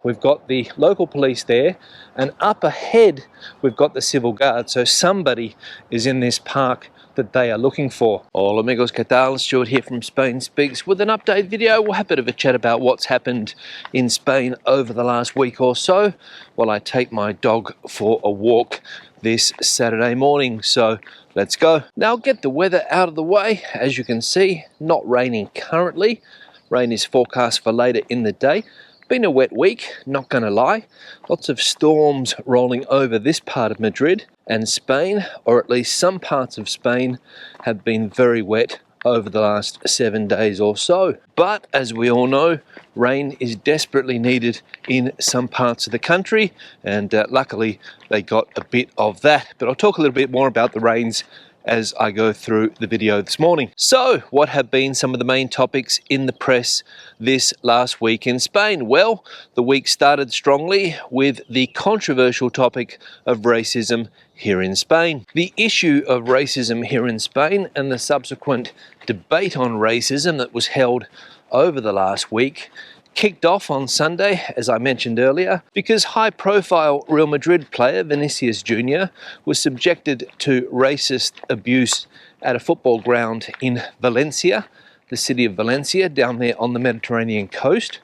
we've got the local police there, and up ahead we've got the civil guard. So somebody is in this park that they are looking for. Hola amigos, ¿qué tal? Stuart here from Spain Speaks with an update video. We'll have a bit of a chat about what's happened in Spain over the last week or so while I take my dog for a walk this Saturday morning. So let's go. Now get the weather out of the way. As you can see, not raining currently. Rain is forecast for later in the day. Been a wet week, not gonna lie. Lots of storms rolling over this part of Madrid, and Spain, or at least some parts of Spain, have been very wet over the last 7 days or so. But as we all know, rain is desperately needed in some parts of the country, and luckily they got a bit of that. But I'll talk a little bit more about the rains as I go through the video this morning. So, what have been some of the main topics in the press this last week in Spain? Well, the week started strongly with the controversial topic of racism here in Spain. The issue of racism here in Spain and the subsequent debate on racism that was held over the last week kicked off on Sunday, as I mentioned earlier, because high-profile Real Madrid player Vinicius Jr. was subjected to racist abuse at a football ground in Valencia, the city of Valencia, down there on the Mediterranean coast.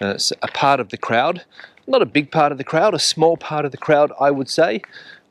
A part of the crowd, not a big part of the crowd, a small part of the crowd, I would say,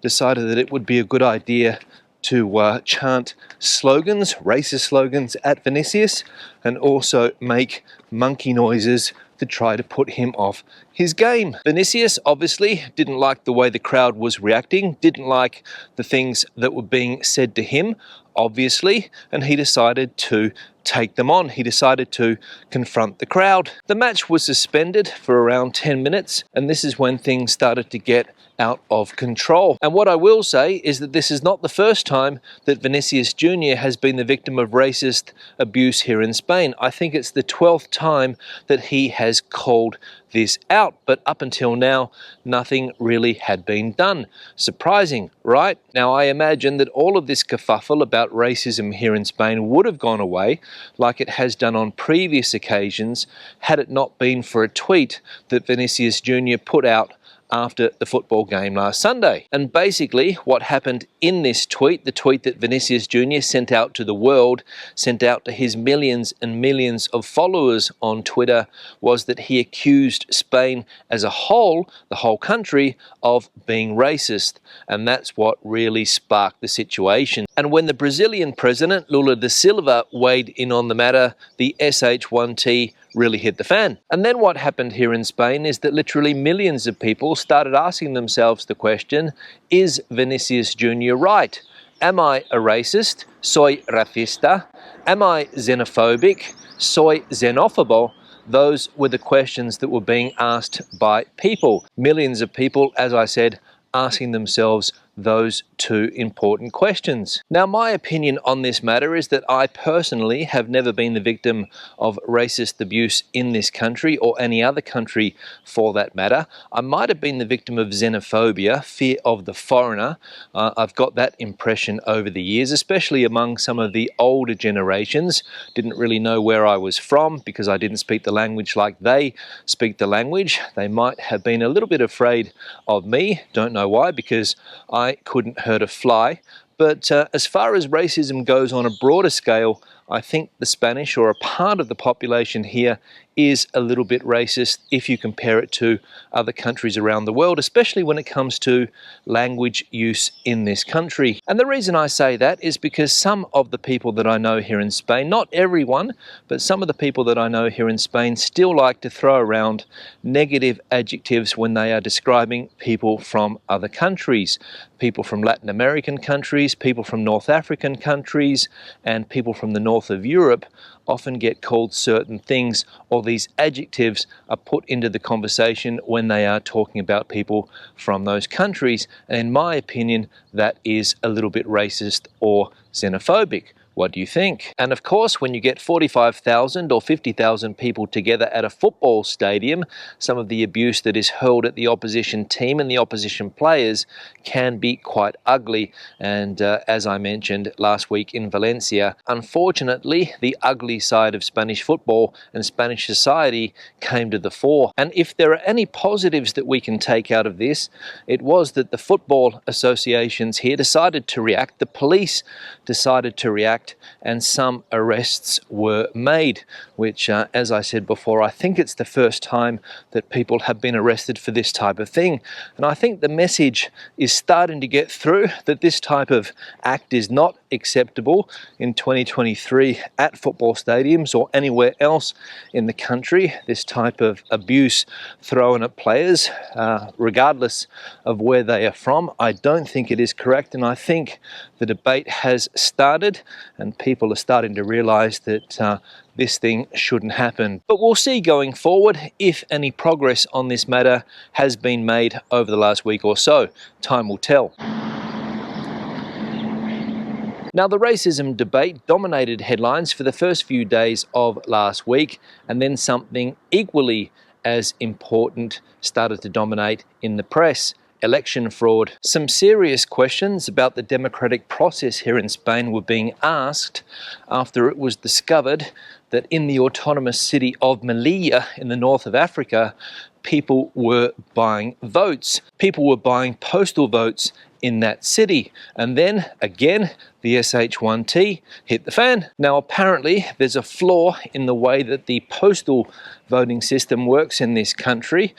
decided that it would be a good idea to chant slogans, racist slogans at Vinicius, and also make monkey noises to try to put him off his game. Vinicius obviously didn't like the way the crowd was reacting, didn't like the things that were being said to him, obviously, and he decided to take them on. He decided to confront the crowd. The match was suspended for around 10 minutes, and this is when things started to get out of control. And what I will say is that this is not the first time that Vinicius Jr. has been the victim of racist abuse here in Spain. I think it's the 12th time that he has called this out, but up until now, nothing really had been done. Surprising, right? Now, I imagine that all of this kerfuffle about racism here in Spain would have gone away, like it has done on previous occasions, had it not been for a tweet that Vinicius Jr. put out after the football game last Sunday. And basically what happened in this tweet, the tweet that Vinicius Jr. sent out to the world, sent out to his millions and millions of followers on Twitter, was that he accused Spain as a whole, the whole country, of being racist. And that's what really sparked the situation. And when the Brazilian president, Lula da Silva, weighed in on the matter, the SH1T really hit the fan. And then what happened here in Spain is that literally millions of people started asking themselves the question, is Vinicius Jr. right? Am I a racist? Soy racista? Am I xenophobic? Soy xenófobo? Those were the questions that were being asked by people. Millions of people, as I said, asking themselves those two important questions. Now, my opinion on this matter is that I personally have never been the victim of racist abuse in this country or any other country for that matter. I might have been the victim of xenophobia, fear of the foreigner. I've got that impression over the years, especially among some of the older generations. Didn't really know where I was from because I didn't speak the language like they speak the language. They might have been a little bit afraid of me. Don't know why, because I couldn't hurt a fly. But as far as racism goes on a broader scale, I think the Spanish, or a part of the population here, is a little bit racist if you compare it to other countries around the world, especially when it comes to language use in this country. And the reason I say that is because some of the people that I know here in Spain, not everyone, but some of the people that I know here in Spain still like to throw around negative adjectives when they are describing people from other countries. People from Latin American countries, people from North African countries, and people from the north of Europe often get called certain things, or these adjectives are put into the conversation when they are talking about people from those countries. And in my opinion, that is a little bit racist or xenophobic. What do you think? And of course, when you get 45,000 or 50,000 people together at a football stadium, some of the abuse that is hurled at the opposition team and the opposition players can be quite ugly. And as I mentioned last week in Valencia, unfortunately, the ugly side of Spanish football and Spanish society came to the fore. And if there are any positives that we can take out of this, it was that the football associations here decided to react, the police decided to react, and some arrests were made, which, as I said before, I think it's the first time that people have been arrested for this type of thing. And I think the message is starting to get through that this type of act is not acceptable in 2023 at football stadiums or anywhere else in the country. This type of abuse thrown at players, regardless of where they are from, I don't think it is correct, and I think the debate has started and people are starting to realise that this thing shouldn't happen. But we'll see going forward if any progress on this matter has been made over the last week or so. Time will tell. Now, the racism debate dominated headlines for the first few days of last week, and then something equally as important started to dominate in the press: election fraud. Some serious questions about the democratic process here in Spain were being asked after it was discovered that in the autonomous city of Melilla in the north of Africa, people were buying votes. People were buying postal votes in that city. And then again, the SH1T hit the fan. Now, apparently there's a flaw in the way that the postal voting system works in this country.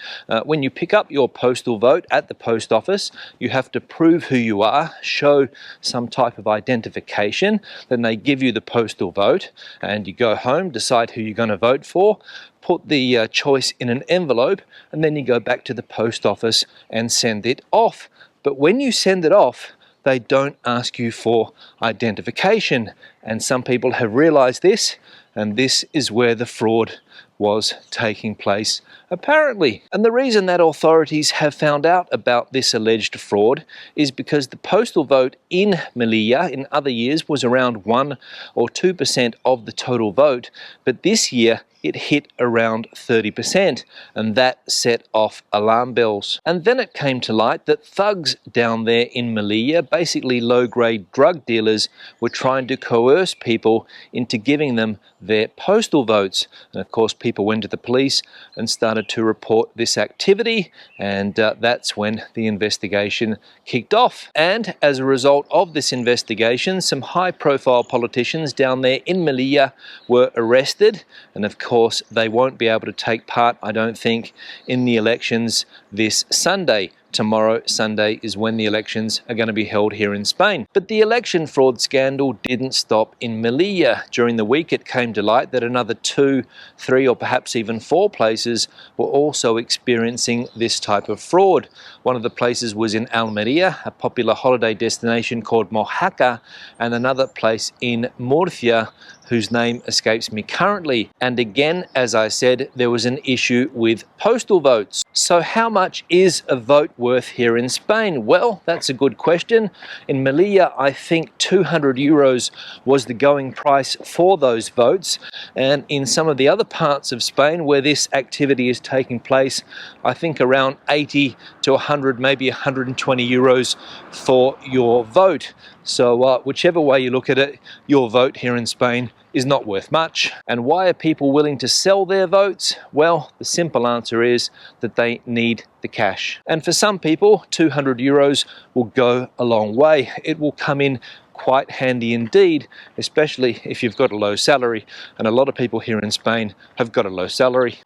When you pick up your postal vote at the post office, you have to prove who you are, show some type of identification, then they give you the postal vote and you go home, decide who you're going to vote for, put the choice in an envelope, and then you go back to the post office and send it off. But when you send it off, they don't ask you for identification. And some people have realized this, and this is where the fraud was taking place, apparently. And the reason that authorities have found out about this alleged fraud is because the postal vote in Melilla in other years was around 1 or 2% of the total vote, but this year it hit around 30%, and that set off alarm bells. And then it came to light that thugs down there in Melilla, basically low-grade drug dealers, were trying to coerce people into giving them their postal votes. And of course, people went to the police and started to report this activity, and that's when the investigation kicked off. And as a result of this investigation, some high-profile politicians down there in Melilla were arrested, and of course they won't be able to take part, I don't think, in the elections this Sunday. Tomorrow, Sunday, is when the elections are going to be held here in Spain. But the election fraud scandal didn't stop in Melilla. During the week, it came to light that another 2, 3, or perhaps even 4 places were also experiencing this type of fraud. One of the places was in Almeria, a popular holiday destination called Mojácar, and another place in Murcia, whose name escapes me currently. And again, as I said, there was an issue with postal votes. So how much is a vote worth here in Spain? Well, that's a good question. In Melilla, I think 200 euros was the going price for those votes. And in some of the other parts of Spain where this activity is taking place, I think around 80 to 100, maybe 120 euros for your vote. So whichever way you look at it, your vote here in Spain is not worth much. And why are people willing to sell their votes? Well, the simple answer is that they need the cash. And for some people, 200 euros will go a long way. It will come in quite handy indeed, especially if you've got a low salary. And a lot of people here in Spain have got a low salary.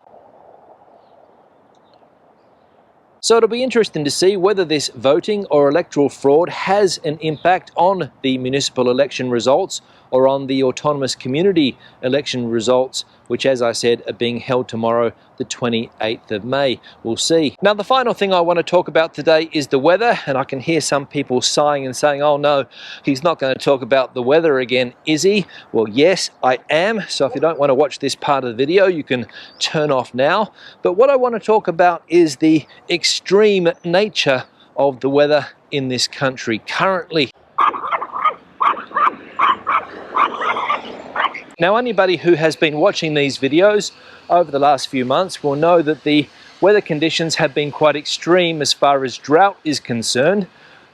So it'll be interesting to see whether this voting or electoral fraud has an impact on the municipal election results or on the autonomous community election results, which, as I said, are being held tomorrow, the 28th of May. We'll see. Now, the final thing I want to talk about today is the weather, and I can hear some people sighing and saying, oh no, he's not going to talk about the weather again, is he? Well, yes, I am. So if you don't want to watch this part of the video, you can turn off now. But what I want to talk about is the extreme nature of the weather in this country currently. Now, anybody who has been watching these videos over the last few months will know that the weather conditions have been quite extreme as far as drought is concerned.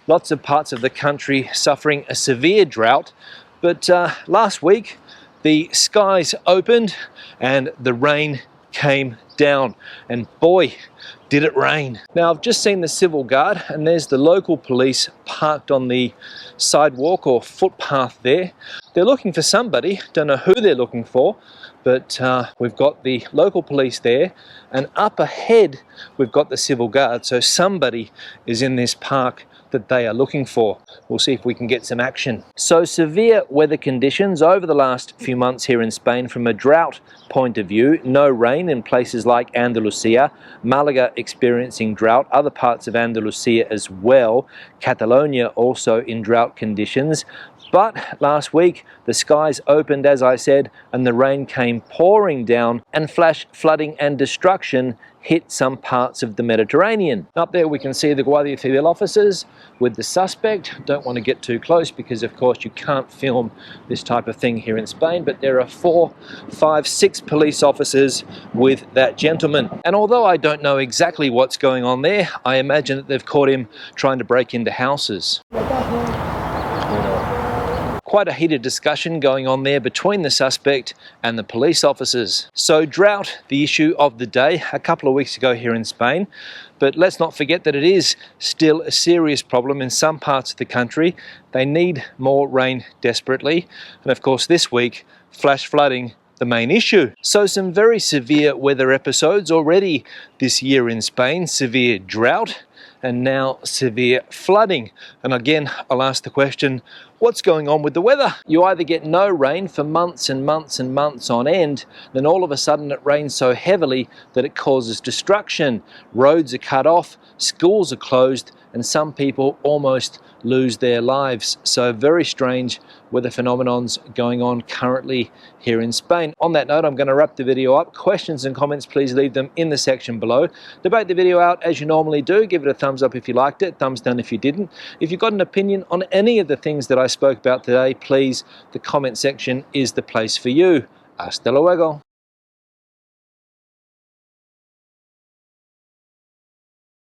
Lots of parts of the country suffering a severe drought. But last week, the skies opened and the rain came down, and boy, did it rain. Now, I've just seen the civil guard, and there's the local police parked on the sidewalk or footpath there. They're looking for somebody, don't know who they're looking for, but we've got the local police there, and up ahead we've got the civil guard, so somebody is in this park that they are looking for. We'll see if we can get some action. So severe weather conditions over the last few months here in Spain from a drought point of view. No rain in places like Andalusia, Malaga experiencing drought, other parts of Andalusia as well, Catalonia also in drought conditions. But last week the skies opened, as I said, and the rain came pouring down, and flash flooding and destruction hit some parts of the Mediterranean. Up there we can see the Guardia Civil officers with the suspect. Don't want to get too close because of course you can't film this type of thing here in Spain, but there are 4, 5, 6 police officers with that gentleman. And although I don't know exactly what's going on there, I imagine that they've caught him trying to break into houses. Quite a heated discussion going on there between the suspect and the police officers. So drought, the issue of the day a couple of weeks ago here in Spain, but let's not forget that it is still a serious problem in some parts of the country. They need more rain desperately, and of course this week, flash flooding the main issue. So some very severe weather episodes already this year in Spain, severe drought, and now severe flooding. And again, I'll ask the question, what's going on with the weather? You either get no rain for months and months and months on end, then all of a sudden it rains so heavily that it causes destruction. Roads are cut off, schools are closed, and some people almost lose their lives. So very strange weather phenomenons going on currently here in Spain. On that note, I'm going to wrap the video up. Questions and comments, please leave them in the section below. Debate the video out as you normally do. Give it a thumbs up if you liked it, thumbs down if you didn't. If you've got an opinion on any of the things that I spoke about today, please, the comment section is the place for you. Hasta luego.